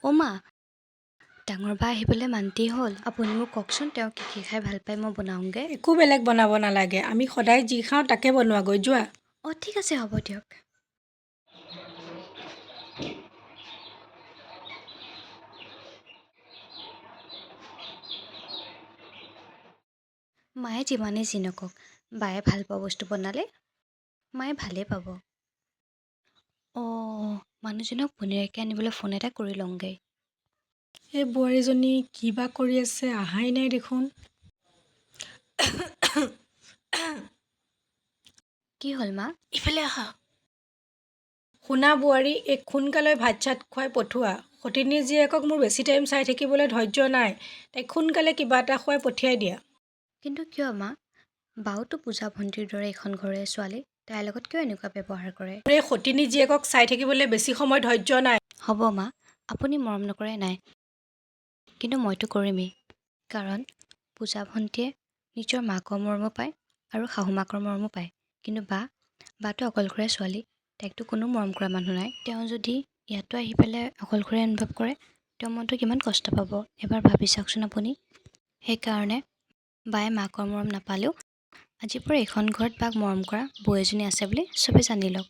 অ' মা, ডাঙৰ বা আহিবলৈ মান্তি হ'ল। আপুনি মোক কওকচোন তেওঁ কি খাই ভাল পায় মই বনাওঁগৈ। একো বেলেগ বনাব নালাগে, আমি সদায় যি খাওঁ তাকে বনোৱাগৈ যোৱা। অঁ ঠিক আছে, হ'ব দিয়ক। মায়ে যিমানেই যি নকওক, বায়ে ভাল পোৱা বস্তু বনালে মায়ে ভালেই পাব। অঁ, মানুহজনক পনীৰকে আনিবলৈ ফোন এটা কৰি লওঁগৈ। এই বোৱাৰীজনী কি বা কৰি আছে, অহাই নাই দেখোন। কি হ'ল মা? ইফালে আহা। শুনা বোৱাৰী, এই সোনকালে ভাত চাত খুৱাই পঠোৱা। সতিনীৰ জীয়েকক মোৰ বেছি টাইম চাই থাকিবলৈ ধৈৰ্য নাই। তাইক সোনকালে কিবা এটা খুৱাই পঠিয়াই দিয়া। কিন্তু কিয় মা? বাওতো পূজা ভণ্টিৰ দৰে এইখন ঘৰৰে ছোৱালী, তাইৰ লগত কিয় এনেকুৱা ব্যৱহাৰ কৰে? মোৰ এই সতিনী জীয়েকক চাই থাকিবলৈ বেছি সময় ধৈৰ্য নাই। হ'ব মা, আপুনি মৰম নকৰে নাই, কিন্তু মইতো কৰিমেই। কাৰণ পূজা ভণ্টিয়ে নিজৰ মাকৰ মৰমো পায় আৰু শাহু মাকৰ মৰমো পায়। কিন্তু বাটো অকলশৰীয়া ছোৱালী, তাইকতো কোনো মৰম কৰা মানুহ নাই। তেওঁ যদি ইয়াতো আহি পেলাই অকলশৰীয়া অনুভৱ কৰে, তেওঁৰ মনটো কিমান কষ্ট পাব এবাৰ ভাবি চাওকচোন আপুনি। সেইকাৰণে বায়ে মাকৰ মৰম নাপালেও আজিৰ পৰা এইখন ঘৰত বাক মৰম কৰা বৌ এজনী আছে বুলি চবেই জানি লওক।